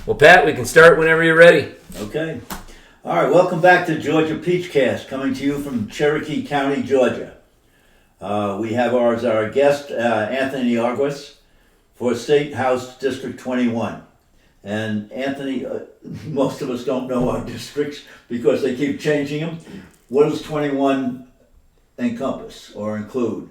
Well, Pat, we can start whenever you're ready. Okay. All right, welcome back to Georgia Peachcast, coming to you from Cherokee County, Georgia. We have our guest, Anthony Aragues, for State House District 21. And Anthony, most of us don't know our districts because they keep changing them. What does 21 encompass or include?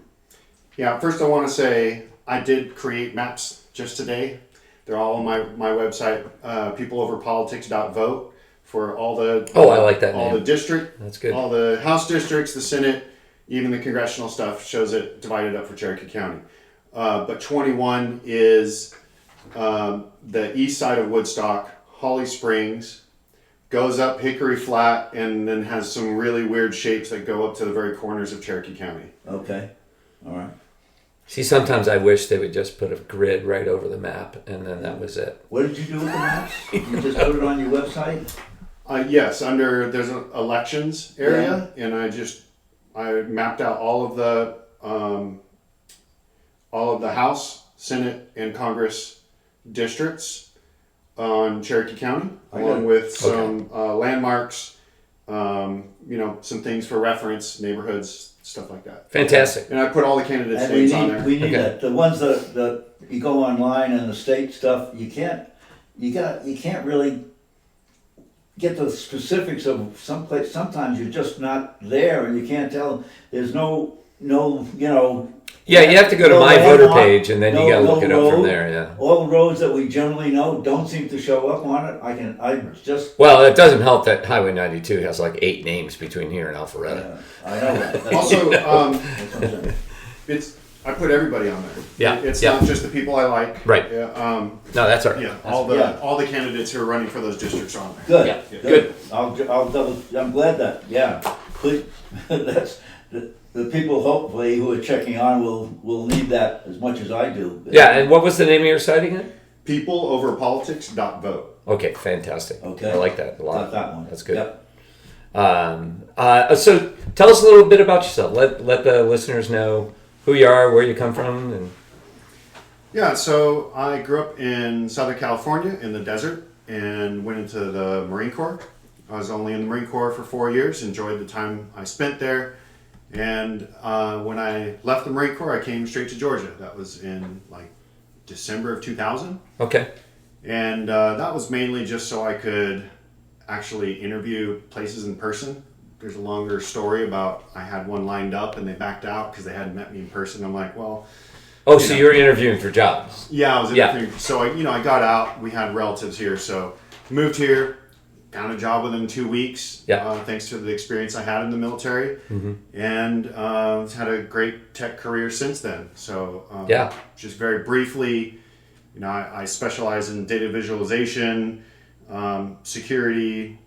Yeah, first I want to say I did create maps just today. They're all on my website, peopleoverpolitics.vote, for all the I like that all name. the district, That's good. all the House districts, the Senate, even the congressional stuff shows it divided up for Cherokee County. But 21 is the east side of Woodstock, Holly Springs, goes up Hickory Flat, and then has some really weird shapes that go up to the very corners of Cherokee County. Okay, all right. See, sometimes I wish they would just put a grid right over the map, and then that was it. What did you do with the maps? You just put it on your website? Yes, there's an elections area, and I mapped out all of the House, Senate, and Congress districts on Cherokee County, along with some landmarks, some things for reference, neighborhoods, stuff like that. Fantastic. And I put all the candidates' And names on there. we need that. The ones that you go online and the state stuff, you can't really get the specifics of some place. Sometimes you're just not there and you can't tell. There's no. Yeah, you have to go to my voter page, and then you got to look it up from road. there. Yeah. All the roads that we generally know don't seem to show up on it. Well, it doesn't help that Highway 92 has like 8 names between here and Alpharetta. I know that. Also, That's what I'm saying. I put everybody on there. Yeah, It's yeah. not just the people I like. Right. Yeah. No, that's all right. Yeah. All the candidates who are running for those districts are on there. Good. Yeah. Good. I'll double. I'm glad that. Yeah. Please, that's the people hopefully who are checking on will need that as much as I do. Yeah, and what was the name of your site again? Peopleoverpolitics.vote. Okay, fantastic. Okay. I like that a lot. Got that one. That's good. Yep. So tell us a little bit about yourself. Let the listeners know who you are, where you come from, and Yeah, so I grew up in Southern California in the desert and went into the Marine Corps. I was only in the Marine Corps for 4 years, enjoyed the time I spent there. And when I left the Marine Corps, I came straight to Georgia. That was in like December of 2000. okay. And that was mainly just so I could actually interview places in person. There's a longer story about I had one lined up and they backed out because they hadn't met me in person. I'm like, well... Oh, so you were interviewing for jobs? Yeah, I was interviewing. So I got out. We had relatives here, so moved here, got a job within 2 weeks. Yeah. Thanks to the experience I had in the military, and had a great tech career since then. So just very briefly, I specialize in data visualization, security,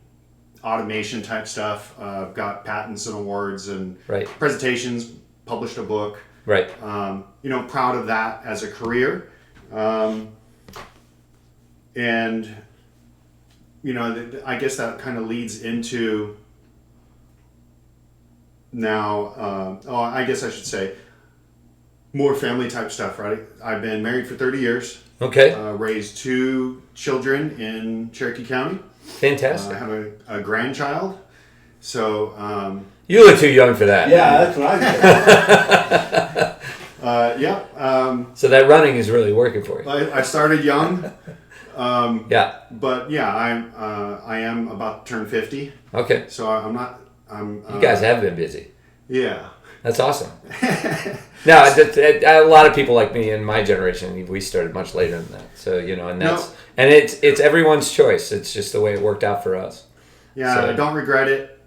automation type stuff. I've got patents and awards and presentations. Published a book. Right. Proud of that as a career. And, I guess that kind of leads into now, I guess I should say more family type stuff, right? I've been married for 30 years. Okay. Raised 2 children in Cherokee County. Fantastic. I have a grandchild. So, you look too young for that. Yeah, that's what I did. So that running is really working for you. I started young. Yeah. But yeah, I am about to turn 50. Okay. So I'm not. You guys have been busy. Yeah. That's awesome. No, a lot of people like me in my generation, we started much later than that. So and it's everyone's choice. It's just the way it worked out for us. Yeah, So- I don't regret it.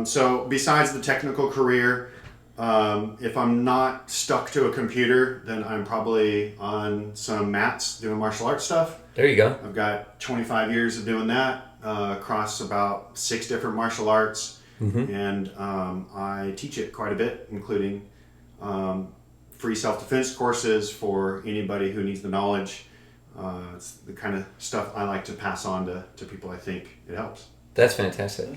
So besides the technical career, if I'm not stuck to a computer, then I'm probably on some mats doing martial arts stuff. There you go. I've got 25 years of doing that across about 6 different martial arts, and I teach it quite a bit, including free self-defense courses for anybody who needs the knowledge. It's the kind of stuff I like to pass on to people. I think it helps. That's fantastic.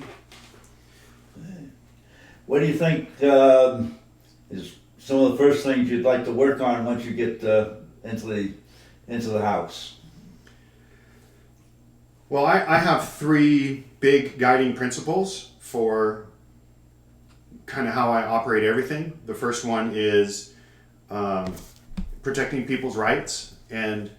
What do you think is some of the first things you'd like to work on once you get into the house? Well, I have three big guiding principles for kind of how I operate everything. The first one is protecting people's rights, and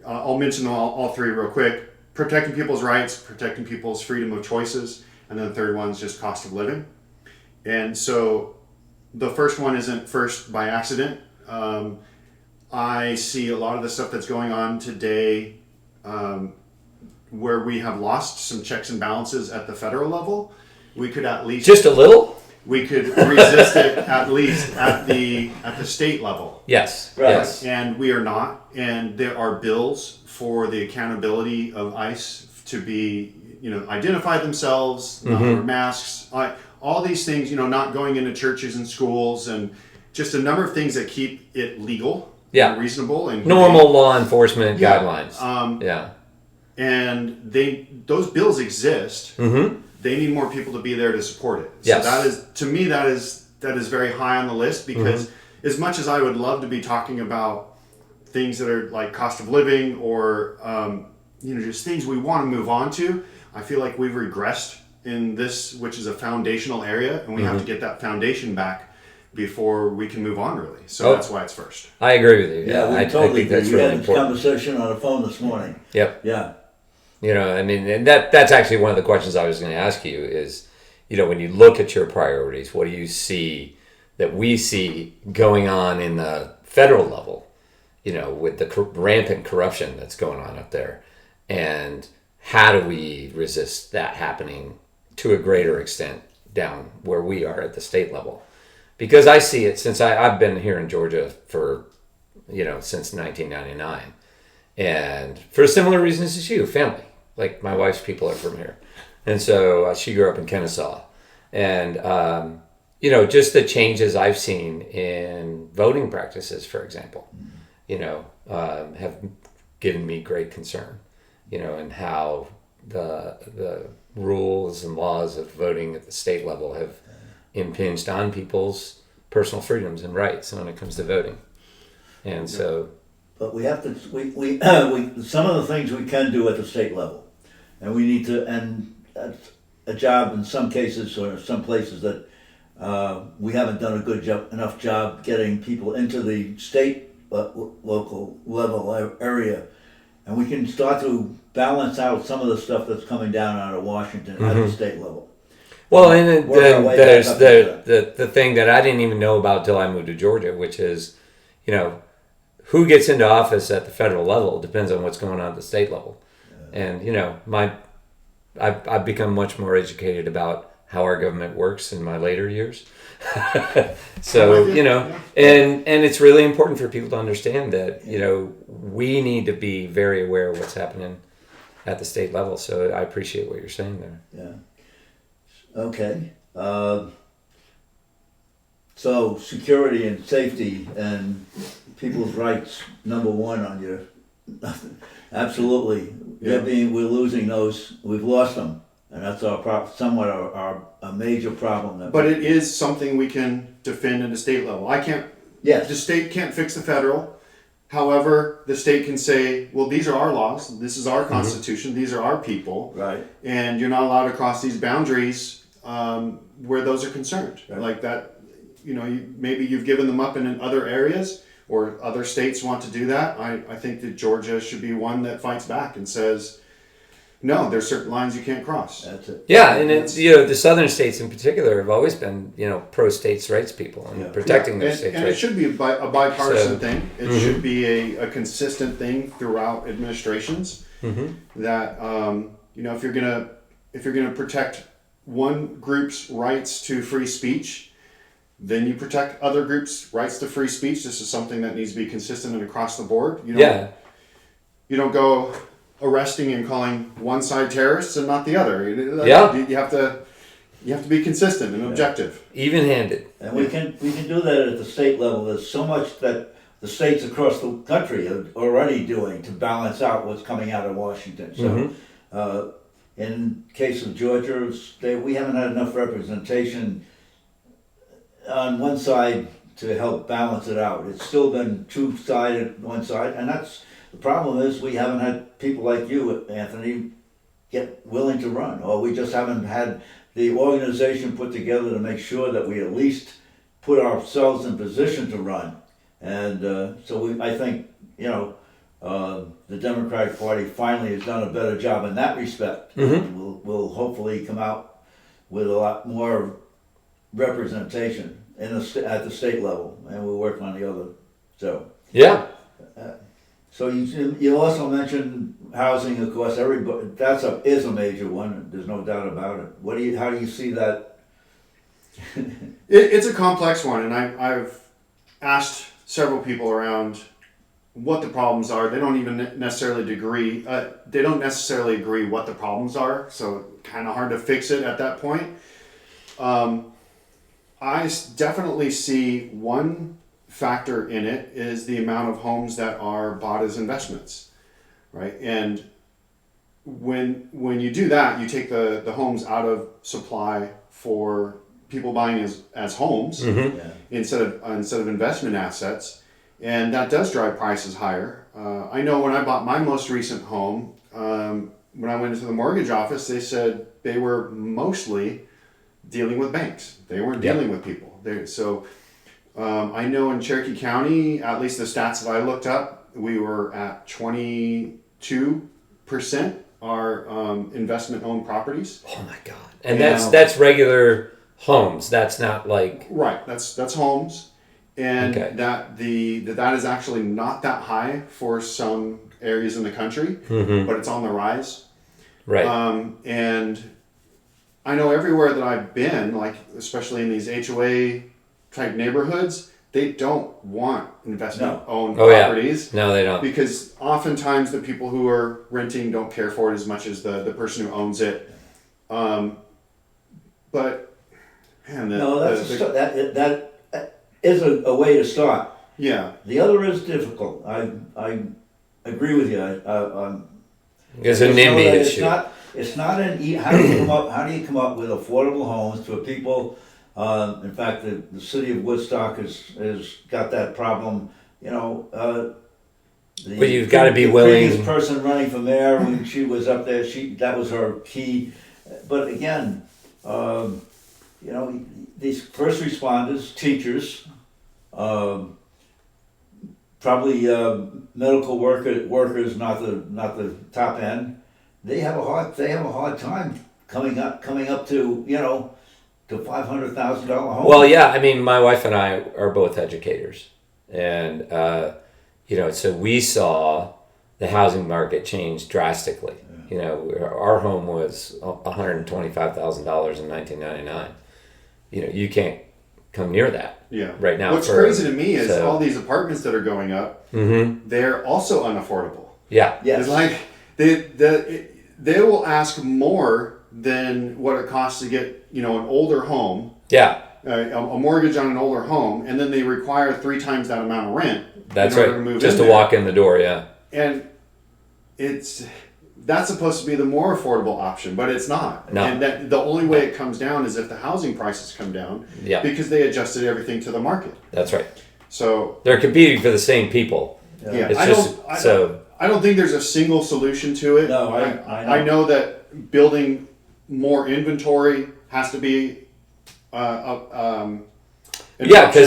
I'll mention all three real quick. Protecting people's rights, protecting people's freedom of choices, and then the third one is just cost of living. And so the first one isn't first by accident. I see a lot of the stuff that's going on today where we have lost some checks and balances at the federal level. We could at least... Just a little? We could resist it at least at the state level. Yes. Right. Yes. And we are not. And there are bills for the accountability of ICE to be, identify themselves, not wear masks, all these things, not going into churches and schools, and just a number of things that keep it legal, and reasonable, and normal law enforcement guidelines. And those bills exist. Mm-hmm. They need more people to be there to support it. Yes. So that is very high on the list, because as much as I would love to be talking about things that are like cost of living or just things we want to move on to, I feel like we've regressed in this, which is a foundational area, and we have to get that foundation back before we can move on, really. So that's why it's first. I agree with you. Yeah, I totally think that's agree. We really had this important. conversation on the phone this morning. Yep. Yeah. And that's actually one of the questions I was going to ask you is, when you look at your priorities, what do you see that we see going on in the federal level, with the rampant corruption that's going on up there? And how do we resist that happening to a greater extent down where we are at the state level? Because I see it since I've been here in Georgia for, since 1999. And for similar reasons as you, family. Like my wife's people are from here. And so she grew up in Kennesaw. And, just the changes I've seen in voting practices, for example, have given me great concern, and how the rules and laws of voting at the state level have impinged on people's personal freedoms and rights when it comes to voting. And so... But we have to, we some of the things we can do at the state level. And we need to, and that's a job in some cases or some places that we haven't done a good job, enough job getting people into the state local level area. And we can start to balance out some of the stuff that's coming down out of Washington at the state level. Well, and then there's the thing that I didn't even know about till I moved to Georgia, which is, who gets into office at the federal level depends on what's going on at the state level. And, I've become much more educated about how our government works in my later years. So, and it's really important for people to understand that, we need to be very aware of what's happening at the state level. So I appreciate what you're saying there. Yeah. Okay. So security and safety and people's rights, number one on your... Absolutely. Yeah. We're losing those. We've lost them. And that's somewhat a major problem. But it is something we can defend at the state level. The state can't fix the federal. However, the state can say, well, these are our laws. This is our constitution. These are our people. Right. And you're not allowed to cross these boundaries where those are concerned. Right. Like that, maybe you've given them up in other areas, or other states want to do that. I think that Georgia should be one that fights back and says, no, there's certain lines you can't cross. That's it. Yeah, and it's, the southern states in particular have always been, pro states rights people and protecting their states' rights. And it should be a bipartisan thing. It should be a consistent thing throughout administrations. That if you're gonna protect one group's rights to free speech, then you protect other groups' rights to free speech. This is something that needs to be consistent and across the board. You don't go arresting and calling one side terrorists and not the other. You have to be consistent and objective, even-handed. And we can do that at the state level. There's so much that the states across the country are already doing to balance out what's coming out of Washington. So, in case of Georgia, we haven't had enough representation on one side to help balance it out. It's still been two-sided one side, and that's the problem is we haven't had people like you, Anthony, get willing to run, or we just haven't had the organization put together to make sure that we at least put ourselves in position to run. And I think, the Democratic Party finally has done a better job in that respect. Mm-hmm. We'll hopefully come out with a lot more representation at the state level, and we'll work on the other. So yeah. So you also mentioned housing, of course. Everybody is a major one. There's no doubt about it. How do you see that? It's a complex one, and I've asked several people around what the problems are. They don't even necessarily agree. They don't necessarily agree what the problems are, so kind of hard to fix it at that point. I definitely see one factor in it is the amount of homes that are bought as investments, right? And when you do that, you take the homes out of supply for people buying as homes instead of investment assets, and that does drive prices higher. I know when I bought my most recent home, when I went into the mortgage office, they said they were mostly dealing with banks. They weren't dealing with people. I know in Cherokee County, at least the stats that I looked up, we were at 22% are investment-owned properties. Oh my God! And that's regular homes. That's not like right. That's homes, and that is actually not that high for some areas in the country, but it's on the rise. Right. And I know everywhere that I've been, like especially in these HOA type neighborhoods, they don't want investment-owned properties. No, they don't. Because oftentimes the people who are renting don't care for it as much as the person who owns it. But man, that is a way to start. Yeah. The other is difficult. I agree with you. It's a NIMBY issue. It's not an how do you come up with affordable homes for people? In fact, the city of Woodstock has got that problem. But you've got to be willing. The previous person running for mayor, when she was up there, that was her key. But again, these first responders, teachers, probably medical workers, not the top end. They have a hard time coming up to to $500,000 home. Well, yeah. I mean, my wife and I are both educators, and so we saw the housing market change drastically. Our home was $125,000 in 1999. You can't come near that. Yeah. Right now. What's crazy to me is all these apartments that are going up. They're also unaffordable. Yeah. Yes. It's like they will ask more than what it costs to get an older home. Yeah. A mortgage on an older home, and then they require 3 times that amount of rent. That's right. Just to walk in the door. Yeah. And that's supposed to be the more affordable option, but it's not. No. And the only way it comes down is if the housing prices come down. Yeah. Because they adjusted everything to the market. That's right. So they're competing for the same people. Yeah. It's I don't think there's a single solution to it. No, I know that building more inventory has to be because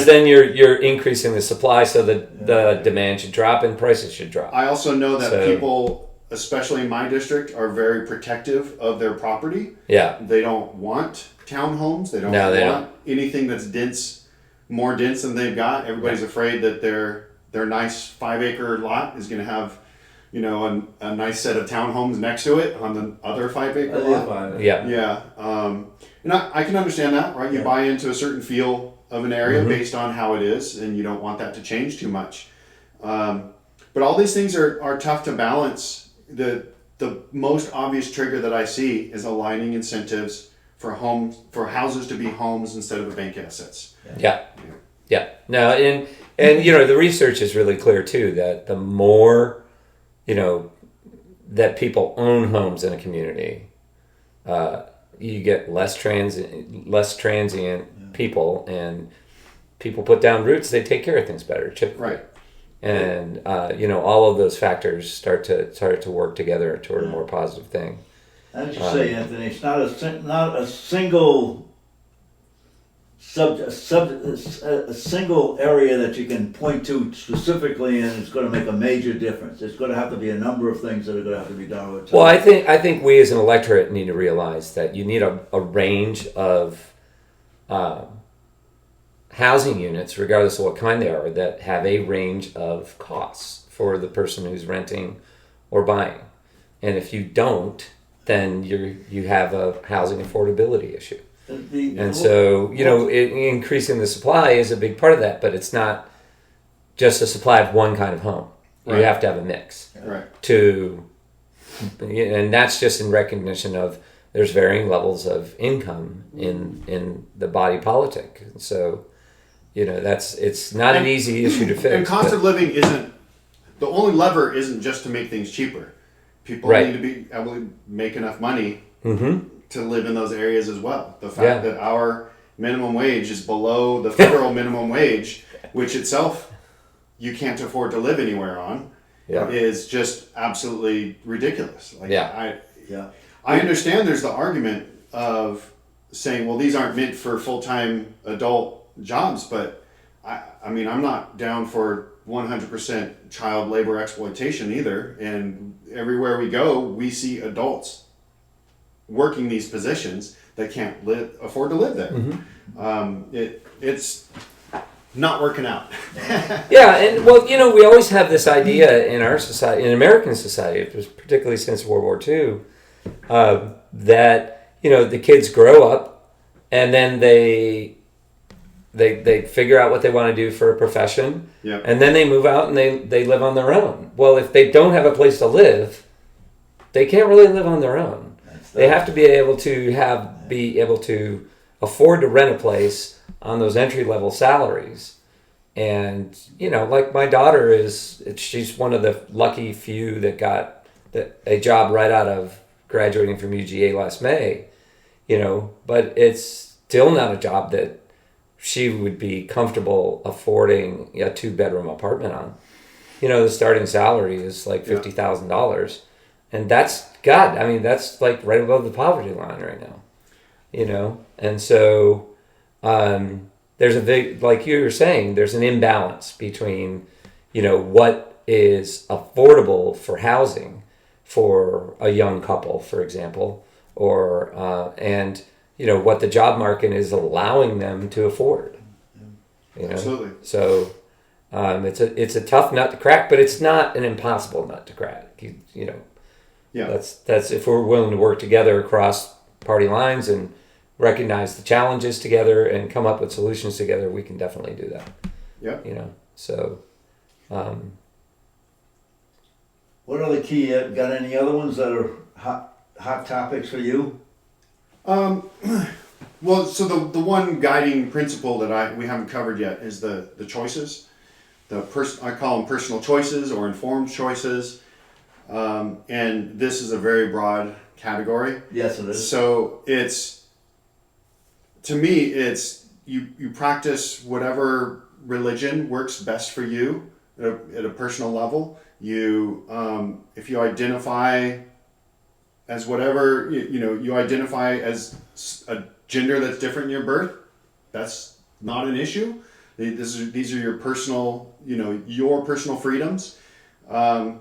then you're increasing the supply, so that the demand should drop and prices should drop. I also know that people, especially in my district, are very protective of their property. Yeah. They don't want townhomes. They don't want anything that's more dense than they've got. Everybody's afraid that their nice 5-acre lot is going to have a nice set of townhomes next to it on the other 5-acre lot. Yeah. And I can understand that, right? You buy into a certain feel of an area based on how it is, and you don't want that to change too much. But all these things are tough to balance. The most obvious trigger that I see is aligning incentives for houses to be homes instead of bank assets. Yeah. No, and the research is really clear too that the more that people own homes in a community, you get less transient people, and people put down roots. They take care of things better, typically. Right. And all of those factors start to work together toward a more positive thing. As you say, Anthony, it's not a single a single area that you can point to specifically, and it's going to make a major difference. It's going to have to be a number of things that are going to have to be done over time. Well, I think we as an electorate need to realize that you need a range of housing units, regardless of what kind they are, that have a range of costs for the person who's renting or buying. And if you don't, then you have a housing affordability issue. And so, increasing the supply is a big part of that, but it's not just a supply of one kind of home. Right. You have to have a mix. Right. And that's just in recognition of there's varying levels of income in the body politic. And so, it's not an easy issue to fix. And cost of living the only lever isn't just to make things cheaper. People need to be able to make enough money to live in those areas as well. The fact that our minimum wage is below the federal minimum wage, which itself you can't afford to live anywhere on, is just absolutely ridiculous. I understand there's the argument of saying, well, these aren't meant for full-time adult jobs, but I'm not down for 100% child labor exploitation either. And everywhere we go, we see adults working these positions that can't afford to live there. It's not working out. Yeah, and we always have this idea in our society, in American society, particularly since World War II, that the kids grow up and then they figure out what they want to do for a profession, and then they move out and they live on their own. Well, if they don't have a place to live, they can't really live on their own. They have to be able to afford to rent a place on those entry level salaries. And like my daughter she's one of the lucky few that got a job right out of graduating from UGA last May. But it's still not a job that she would be comfortable affording a 2-bedroom apartment on. The starting salary is like $50,000, and that's like right above the poverty line right now. And so there's a big, like you were saying, there's an imbalance between what is affordable for housing for a young couple, for example, or and what the job market is allowing them to afford. Absolutely. So it's a tough nut to crack, but it's not an impossible nut to crack. That's if we're willing to work together across party lines and recognize the challenges together and come up with solutions together, we can definitely do that. Yeah. So. What are the key? Got any other ones that are hot topics for you? Well, so the one guiding principle that we haven't covered yet is the choices. I call them personal choices or informed choices. And this is a very broad category. Yes, it is. So to me, it's you practice whatever religion works best for you at a personal level. If you identify as whatever, you identify as a gender that's different in your birth, that's not an issue. These are your personal, your personal freedoms. And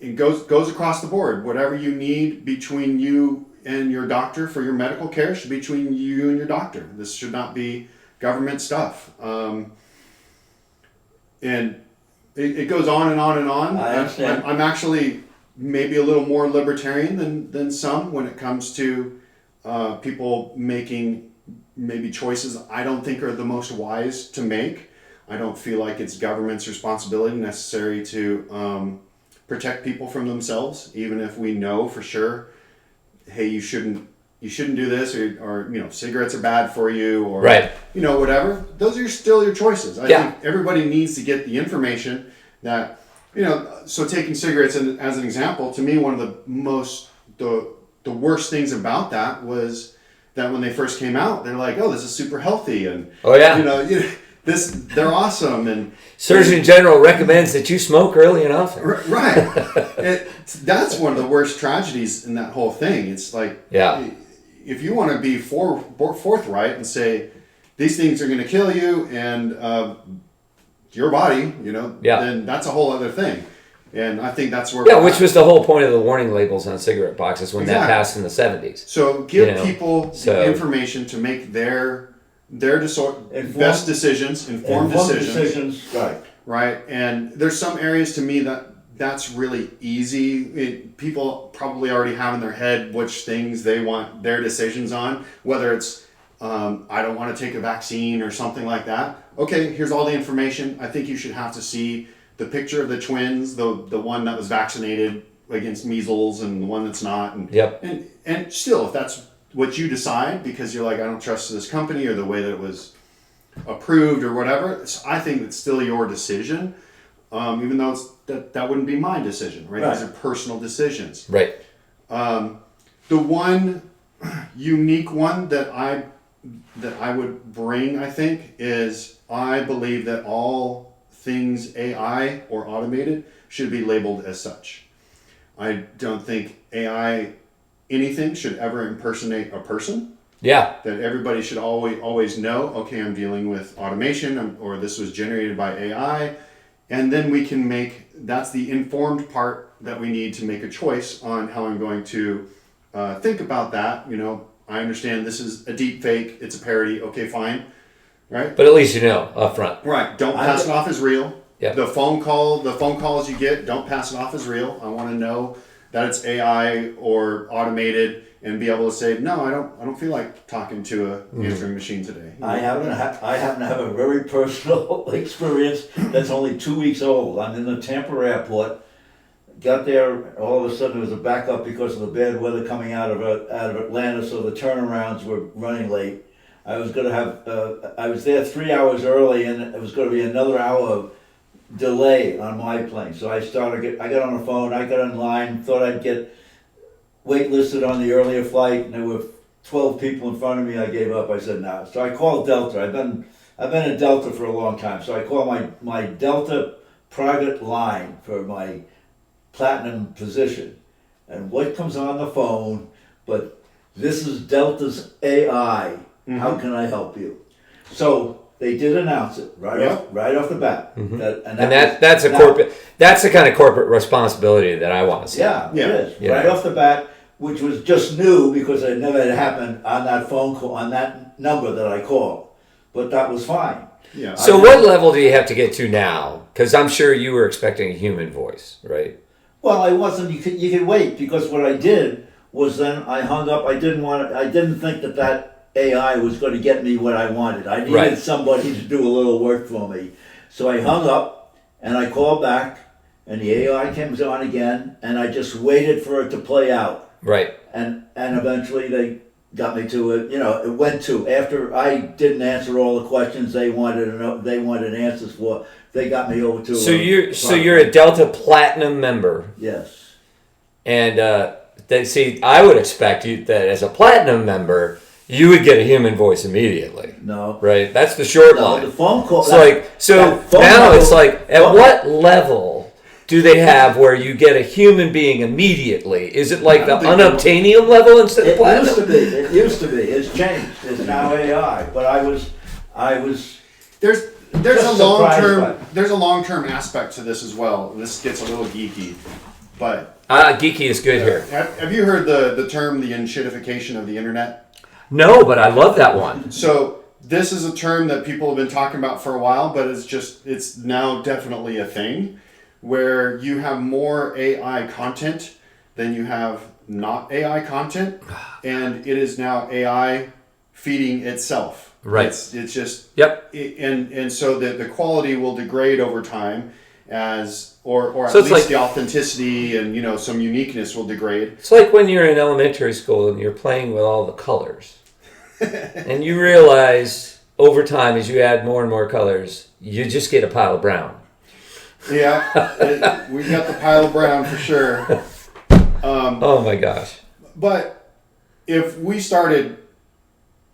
it goes across the board. Whatever you need between you and your doctor for your medical care should be between you and your doctor. This should not be government stuff. And it goes on and on and on. I understand. I'm actually maybe a little more libertarian than some when it comes to people making maybe choices I don't think are the most wise to make. I don't feel like it's government's responsibility necessary to protect people from themselves, even if we know for sure, hey, you shouldn't do this, or cigarettes are bad for you, or whatever. Those are still your choices. I think everybody needs to get the information that So taking cigarettes as an example, to me, one of the worst things about that was that when they first came out, they're like, "Oh, this is super healthy," and they're awesome. And Surgeon General recommends that you smoke early and often. Right. That's one of the worst tragedies in that whole thing. It's like, if you want to be forthright and say these things are going to kill you and your body, then that's a whole other thing. And I think that's where which was the whole point of the warning labels on cigarette boxes when that passed in the 70s. So give people the information to make their best decisions, informed decisions. Right. And there's some areas to me that's really easy. People probably already have in their head which things they want their decisions on, whether it's I don't want to take a vaccine or something like that. Okay, here's all the information. I think you should have to see the picture of the twins, the one that was vaccinated against measles and the one that's not. And still, if that's what you decide, because you're like, I don't trust this company or the way that it was approved or whatever, I think it's still your decision, even though that wouldn't be my decision, right? These are personal decisions. Right. The one unique one that I would bring, I think, is I believe that all things AI or automated should be labeled as such. I don't think AI anything should ever impersonate a person. Yeah. That everybody should always know, okay, I'm dealing with automation or this was generated by AI. And then we can that's the informed part that we need to make a choice on how I'm going to think about that. I understand this is a deep fake, it's a parody, okay, fine. Right? But at least you know up front. Right. Don't pass it off as real. Yep. The phone calls you get, don't pass it off as real. I want to know that it's AI or automated and be able to say, no, I don't feel like talking to a answering machine today. I happen to have a very personal experience that's only 2 weeks old. I'm in the Tampa airport. Got there, all of a sudden there was a backup because of the bad weather coming out of Atlanta, so the turnarounds were running late. I was going to have, I was there 3 hours early, and it was going to be another hour of delay on my plane. So I got on the phone, I got in line, thought I'd get waitlisted on the earlier flight, and there were 12 people in front of me. I gave up. I said no. So I called Delta. I've been at Delta for a long time. So I called my Delta private line for my platinum position. And what comes on the phone, but this is Delta's AI. How can I help you? So they did announce it right off the bat. That's the kind of corporate responsibility that I want to see. Yeah, it is. Right off the bat, which was just new because it never had happened on that phone call, on that number that I called. But that was fine. Yeah. So what level do you have to get to now? Because I'm sure you were expecting a human voice, right? Well, I wasn't. You could wait, because what I did was then I hung up. I didn't think that AI was going to get me what I wanted. I needed somebody to do a little work for me. So I hung up and I called back, and the AI comes on again, and I just waited for it to play out. Right. And eventually they got me to it. It went to, after I didn't answer all the questions they wanted answers for, they got me over to. So you're a Delta Platinum member. Yes. And I would expect you that as a Platinum member, you would get a human voice immediately. No. Right? That's the short line. The phone call. It's like, at what level do they have where you get a human being immediately? Is it like the unobtainium level instead of platinum? It used to be. It's changed. It's now AI. But I was. There's a long-term aspect to this as well. This gets a little geeky, but geeky is good here. Have you heard the term the enshittification of the internet? No, but I love that one. So this is a term that people have been talking about for a while, but it's now definitely a thing where you have more AI content than you have not AI content, and it is now AI feeding itself. Right. It's just and so the quality will degrade over time or at least the authenticity and some uniqueness will degrade. It's like when you're in elementary school and you're playing with all the colors. And you realize over time, as you add more and more colors, you just get a pile of brown. Yeah, we got the pile of brown for sure. Oh my gosh. But if we started,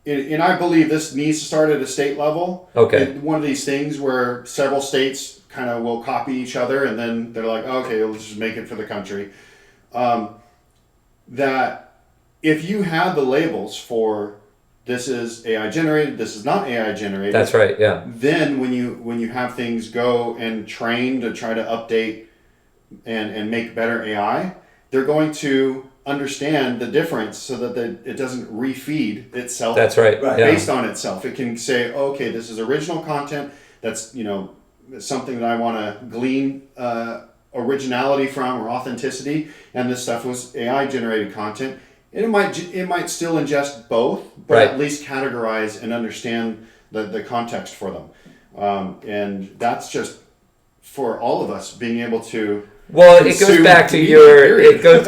and I believe this needs to start at a state level. Okay. One of these things where several states kind of will copy each other, and then they're like, okay, let's just make it for the country. that if you had the labels for this is AI generated, this is not AI generated. That's right. Yeah. Then when you have things go and train to try to update and make better AI, they're going to understand the difference so that it doesn't refeed itself. That's right. Based on itself. It can say, okay, this is original content. That's, something that I want to glean originality from or authenticity. And this stuff was AI generated content. And it might still ingest both, but at least categorize and understand the context for them. And that's just for all of us being able to. Well, it goes back to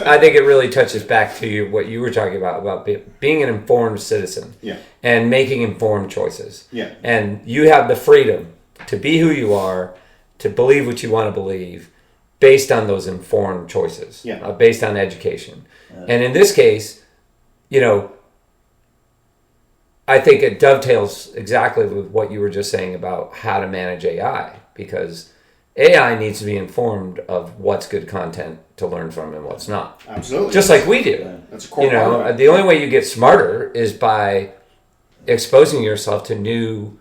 I think it really touches back to what you were talking about being an informed citizen. Yeah. And making informed choices. Yeah. And you have the freedom to be who you are, to believe what you want to believe, based on those informed choices. Yeah. Based on education. And in this case, I think it dovetails exactly with what you were just saying about how to manage AI, because AI needs to be informed of what's good content to learn from and what's not. Absolutely. Just like we do. That's a core part of it. The only way you get smarter is by exposing yourself to new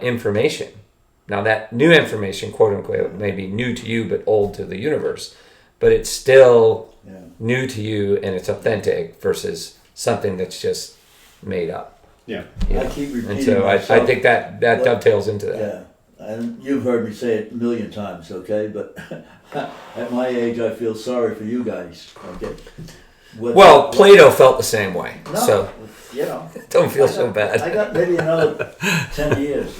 information. Now, that new information, quote unquote, may be new to you but old to the universe, but it's still new to you and it's authentic versus something that's just made up. Yeah. I keep repeating And so I think that dovetails into that. Yeah. And you've heard me say it a million times, okay? But at my age, I feel sorry for you guys, okay? Plato felt the same way, so don't feel so bad. I got maybe another 10 years,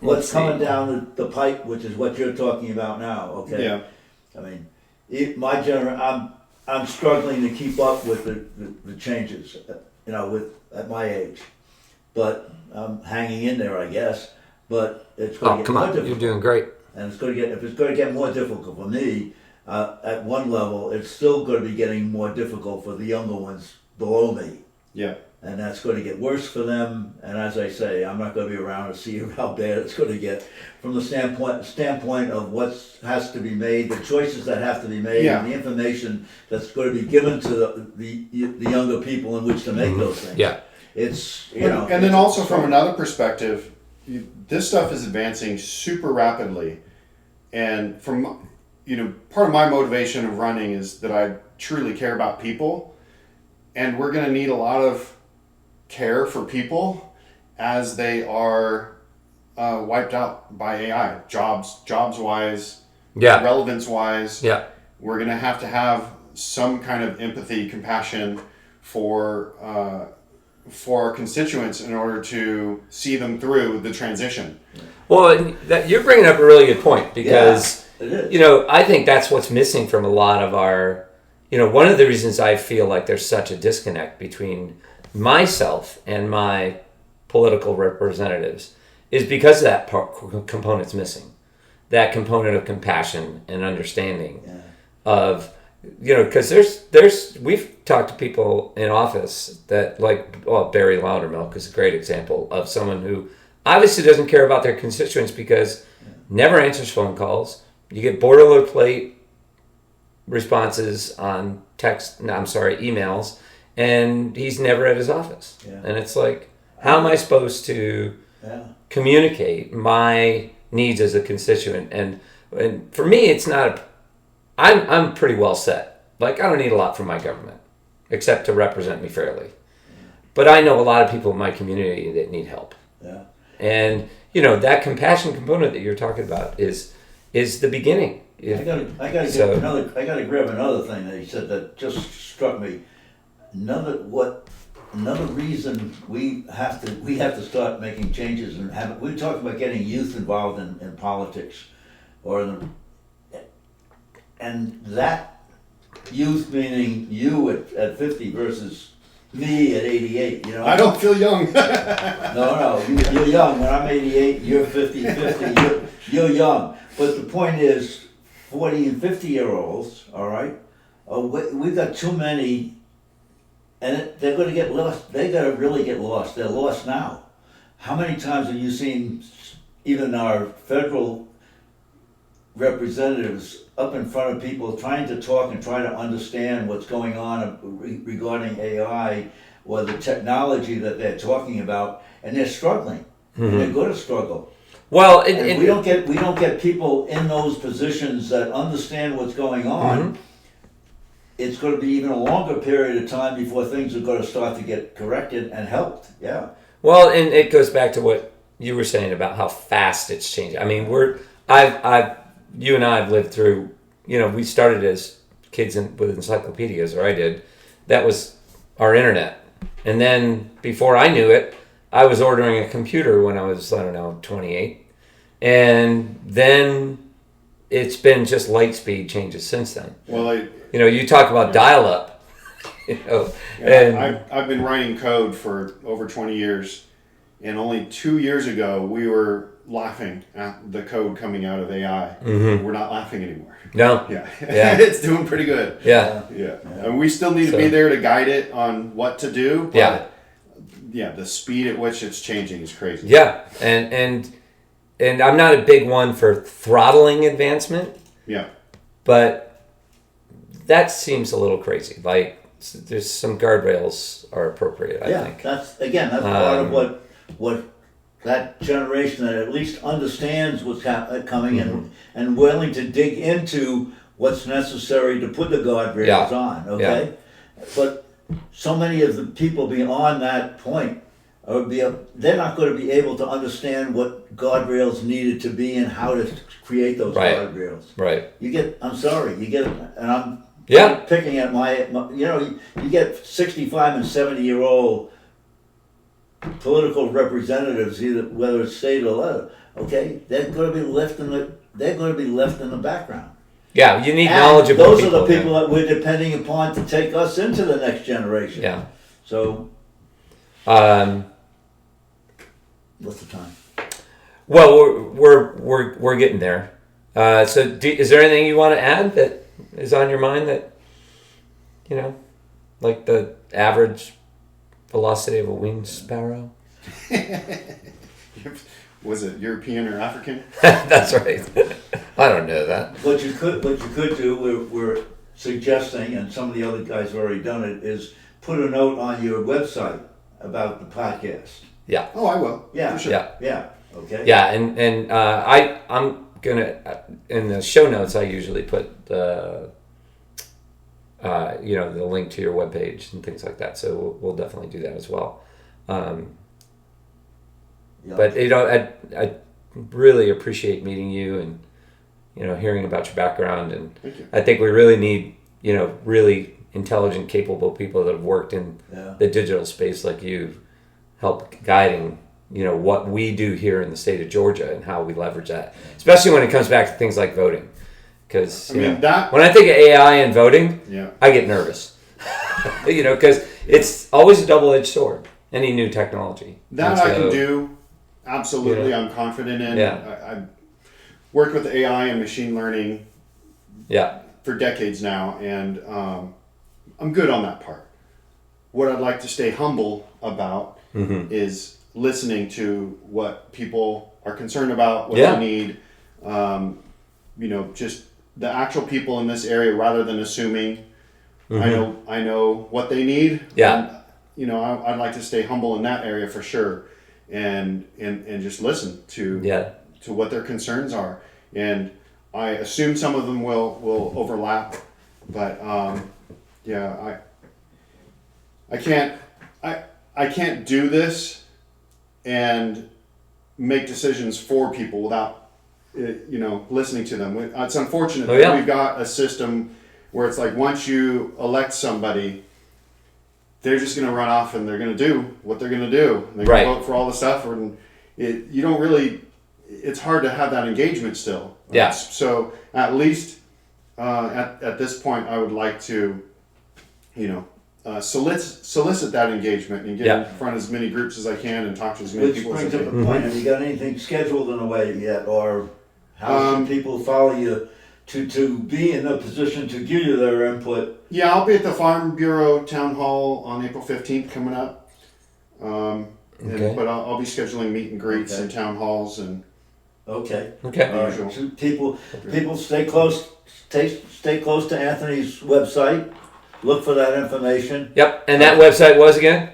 What's coming down the pipe, which is what you're talking about now, okay? Yeah. I mean, I'm struggling to keep up with the changes, at my age. But I'm hanging in there, I guess. But it's going to get more difficult. You're doing great. And if it's going to get more difficult for me, at one level, it's still going to be getting more difficult for the younger ones below me. Yeah. And that's going to get worse for them. And as I say, I'm not going to be around to see how bad it's going to get from the standpoint of what has to be made, the choices that have to be made, and the information that's going to be given to the younger people in which to make those things. Yeah. It's and then also from another perspective, this stuff is advancing super rapidly, and from part of my motivation of running is that I truly care about people, and we're going to need a lot of care for people as they are wiped out by AI, jobs wise, relevance wise. Yeah, we're going to have some kind of empathy, compassion for our constituents in order to see them through the transition. Well, you're bringing up a really good point, because it is. I think that's what's missing from a lot of our, one of the reasons I feel like there's such a disconnect between myself and my political representatiors is because that component's missing. That component of compassion and understanding of, because we've talked to people in office that, Barry Loudermilk is a great example of someone who obviously doesn't care about their constituents because never answers phone calls. You get boilerplate responses on emails, and he's never at his office. Yeah. And it's like, how am I supposed to communicate my needs as a constituent? And for me, it's not I'm pretty well set. I don't need a lot from my government, except to represent me fairly. But I know a lot of people in my community that need help. Yeah. And that compassion component that you're talking about is the beginning. I gotta grab another thing that he said that just struck me. Another reason we have to start making changes and we talked about getting youth involved in politics, and that youth meaning you at 50 versus me at 88. I don't feel young. No, you're young. When I'm 88, you're 50. You're young. But the point is, 40 and 50-year-olds, all right, we've got too many. And they're going to get lost. They're going to really get lost. They're lost now. How many times have you seen even our federal representatives up in front of people trying to talk and try to understand what's going on regarding AI or the technology that they're talking about, and they're struggling. And they're going to struggle. Well, we don't get people in those positions that understand what's going on. It's going to be even a longer period of time before things are going to start to get corrected and helped. Yeah. Well, and it goes back to what you were saying about how fast it's changing. I mean, you and I have lived through. We started as kids with encyclopedias, or I did. That was our internet, and then before I knew it, I was ordering a computer when I was 28, and then it's been just light speed changes since then. Well, you talk about dial-up. I've been writing code for over 20 years, and only 2 years ago we were laughing at the code coming out of AI. We're not laughing anymore. No. Yeah. It's doing pretty good. Yeah. And we still need to be there to guide it on what to do. But the speed at which it's changing is crazy. Yeah, and I'm not a big one for throttling advancement. Yeah. But that seems a little crazy. Like, there's some guardrails are appropriate, I think. That's part of what that generation that at least understands what's coming and willing to dig into what's necessary to put the guardrails on, okay? Yeah. But so many of the people beyond that point, they're not going to be able to understand what guardrails needed to be and how to create those guardrails. Right. And I'm picking at you get 65 and 70-year-old political representatives, whether it's state or local, okay, they're going to be left in the background. Yeah, you need knowledgeable people. Those people. Are the people that we're depending upon to take us into the next generation. Yeah. So, what's the time? Well, we're getting there. Is there anything you want to add that is on your mind that, like the average velocity of a winged sparrow? Was it European or African? That's right. I don't know that. What you could do, we're suggesting, and some of the other guys have already done it, is put a note on your website about the podcast. Yeah. Oh, I will. Yeah. For sure. Yeah. Okay. Yeah, and I'm gonna in the show notes I usually put the the link to your webpage and things like that. So we'll definitely do that as well. But I really appreciate meeting you and hearing about your background, and thank you. I think we really need really intelligent, capable people that have worked in the digital space like you, help guiding what we do here in the state of Georgia and how we leverage that, especially when it comes back to things like voting. Because when I think of AI and voting, I get nervous. Because it's always a double-edged sword. Any new technology that I can do, absolutely. I'm confident in. I've worked with AI and machine learning. For decades now, and I'm good on that part. What I'd like to stay humble about is listening to what people are concerned about, what they need. Just the actual people in this area, rather than assuming I know what they need. And, I'd like to stay humble in that area for sure, and just listen to what their concerns are. And I assume some of them will overlap, but I can't do this and make decisions for people without listening to them. It's unfortunate that we've got a system where it's like once you elect somebody, they're just going to run off and they're going to do what they're going to do. They're going to vote for all the stuff, and you don't really. It's hard to have that engagement still. Yeah. So at least at this point, I would like to, solicit that engagement and get in front of as many groups as I can and talk to as many people as I can. Which brings up the point: have you got anything scheduled in a way yet, or how should people follow you to be in a position to give you their input? Yeah, I'll be at the Farm Bureau Town Hall on April 15th coming up. But I'll be scheduling meet and greets and town halls and. Okay. Okay. All right. So people stay close. Stay close to Anthony's website. Look for that information. Yep. And that website was again?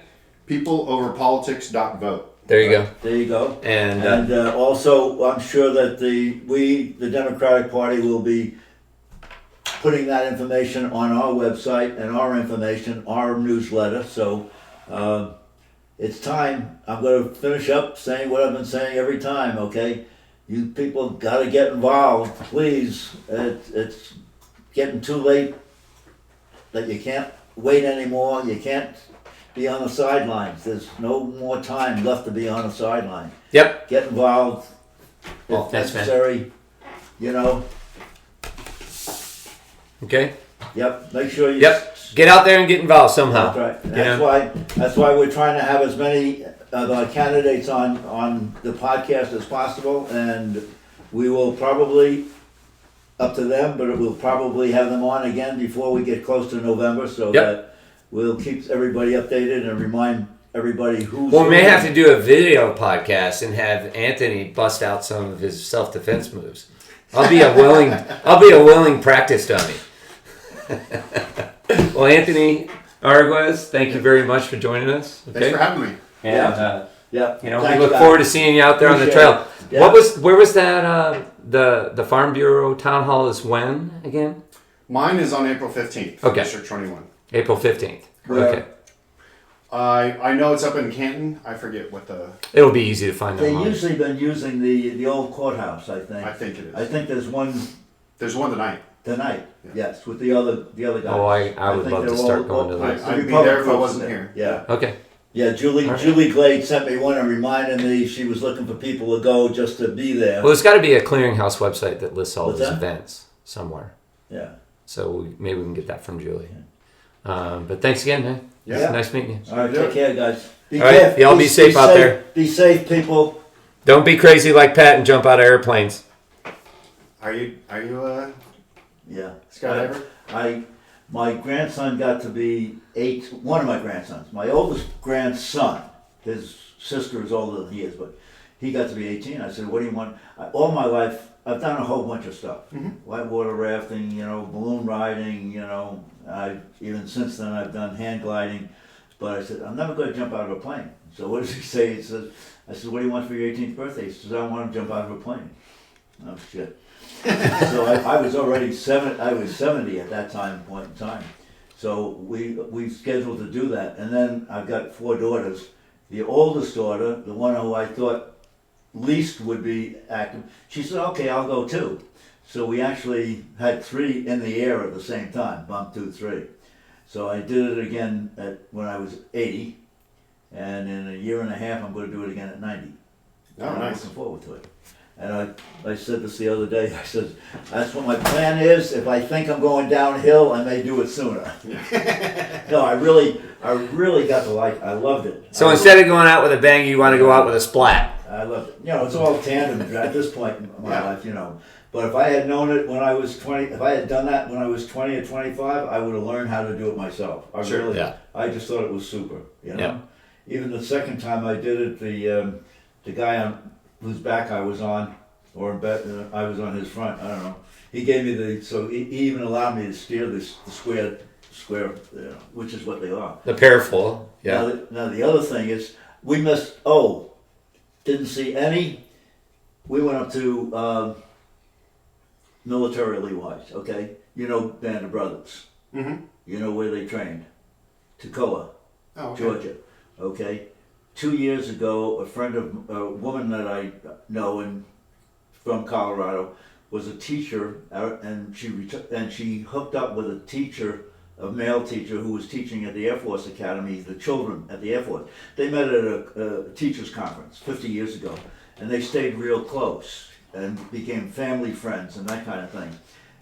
peopleoverpolitics.vote. There you go. There you go. And also, I'm sure that the Democratic Party, will be putting that information on our website and our newsletter. So it's time. I'm going to finish up saying what I've been saying every time. Okay, you people got to get involved, please. It's getting too late. That you can't wait anymore. You can't be on the sidelines. There's no more time left to be on the sideline. Yep. Get involved Well, if thanks, man. necessary. You know. Okay. Yep. Make sure you. Yep. Get out there and get involved somehow. That's right. That's why we're trying to have as many candidates on the podcast as possible, and we will probably, up to them, but we'll probably have them on again before we get close to November, so that we'll keep everybody updated and remind everybody who's. Well, we may have to do a video podcast and have Anthony bust out some of his self-defense moves. I'll be a willing practice dummy. Well, Anthony Aragues, thank you very much for joining us. Okay? Thanks for having me. And Yeah. we look forward to seeing you out there on the trail. Yeah. Where was that? The Farm Bureau Town Hall is when again? Mine is on April 15th. Okay. District 21. April 15th. Where? Okay. I know it's up in Canton. I forget what the. It'll be easy to find They online. usually been using the old courthouse, I think. I think it is. I think there's one There's one tonight. tonight. Yes, with the other guys. Oh, I would think love to they're start all- going to those. I'd be there if I wasn't here. Yeah. Okay. Yeah, Julie All right. Julie Glade sent me one and reminded me she was looking for people to go just to be there. Well, there's got to be a clearinghouse website that lists all What's those that? events somewhere. Yeah. So maybe we can get that from Julie. But thanks again, man. Yeah. Nice meeting you. All right, take care, guys. Be All right, y'all be safe out there. Be safe, people. Don't be crazy like Pat and jump out of airplanes. Are you a Yeah. skydiver? My grandson got to be 8. One of my grandsons, my oldest grandson, his sister is older than he is, but he got to be 18. I said, "What do you want?" All my life, I've done a whole bunch of stuff: whitewater rafting, balloon riding. Even since then, I've done hand gliding. But I said, "I'm never going to jump out of a plane." So what does he say? He says, "I said, what do you want for your 18th birthday?" He says, "I want to jump out of a plane." Oh shit. So I was already 70 at that point in time. So we scheduled to do that, and then I've got 4 daughters. The oldest daughter, the one who I thought least would be active, she said, "Okay, I'll go too." So we actually had 3 in the air at the same time, 1, 2, 3. So I did it again when I was 80, and in a year and a half I'm going to do it again at 90. Oh, And I'm nice. looking forward to it. And I said this the other day. I said, "That's what my plan is. If I think I'm going downhill, I may do it sooner." No, I really got to I loved it. So instead of going out with a bang, you want to go out with a splat. I loved it. It's all tandem at this point in my life, But if I had known it when I was 20, if I had done that when I was 20 or 25, I would have learned how to do it myself. I just thought it was super, Yeah. Even the second time I did it, the guy whose back I was on, or I was on his front, I don't know. He gave me so he even allowed me to steer the square, which is what they are. The parafoil. Yeah. Now the other thing is, we missed, didn't see any, we went up to, militarily wise, okay? Band of Brothers. Mm-hmm. You know where they trained? Toccoa, Oh, okay. Georgia, okay? 2 years ago, a woman that I know from Colorado was a teacher, and she hooked up with a male teacher who was teaching at the Air Force Academy, the children at the Air Force. They met at a teachers conference 50 years ago, and they stayed real close and became family friends and that kind of thing.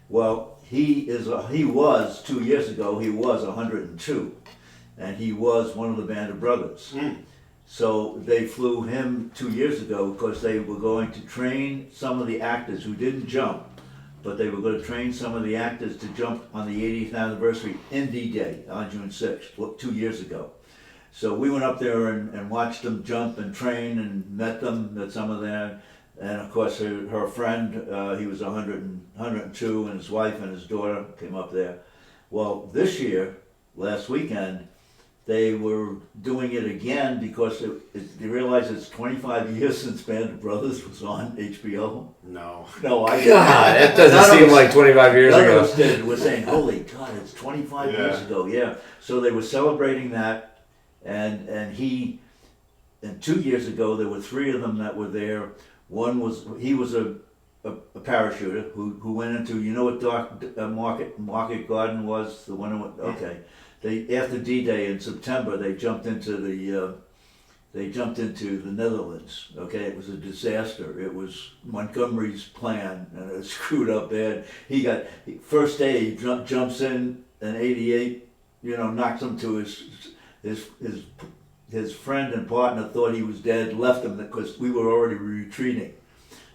Well, he was 2 years ago. He was 102, and he was one of the Band of Brothers. So they flew him 2 years ago because they were going to train some of the actors who didn't jump, but they were going to train some of the actors to jump on the 80th anniversary in D-Day on June 6th, 2 years ago. So we went up there and watched them jump and train and met some of them. And of course, her friend, he was 102, and his wife and his daughter came up there. Well, this year, last weekend, they were doing it again because they realized it's 25 years since Band of Brothers was on HBO. No. No, I God, that doesn't seem like 25 years none ago. of us did. We're saying, holy God, it's 25 years ago. Yeah. So they were celebrating that, and 2 years ago there were 3 of them that were there. One was he was a parachuter who went into, you know what Market Garden was, the one who went, okay. They, after D-Day in September, they jumped into the Netherlands. Okay, it was a disaster. It was Montgomery's plan, and it screwed up bad. First day he jumps in, an 88, knocks him to his friend and partner thought he was dead, left him because we were already retreating.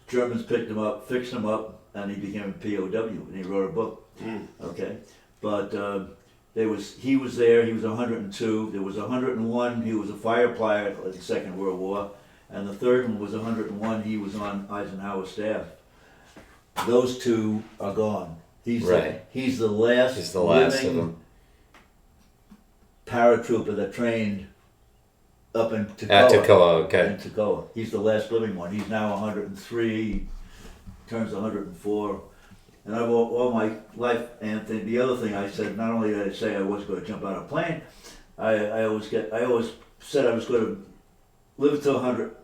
Germans picked him up, fixed him up, and he became a POW, and he wrote a book. Okay, but. He was there, he was 102, there was 101, he was a fire pilot at the Second World War, and the third one was 101, he was on Eisenhower's staff. Those 2 are gone. He's the last of living them. Paratrooper that trained up in Toccoa. At Toccoa, okay. In Toccoa. He's the last living one. He's now 103, turns 104. And I've all my life, Anthony, the other thing I said, not only did I say I wasn't going to jump out of a plane, I always said I was going to live to 100.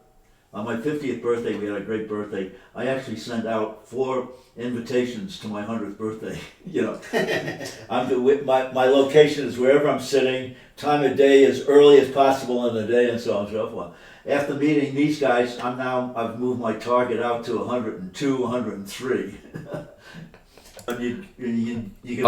On my 50th birthday, we had a great birthday. I actually sent out 4 invitations to my 100th birthday. My location is wherever I'm sitting, time of day as early as possible in the day, and so on and so forth. After meeting these guys, I've moved my target out to 102, 103. You can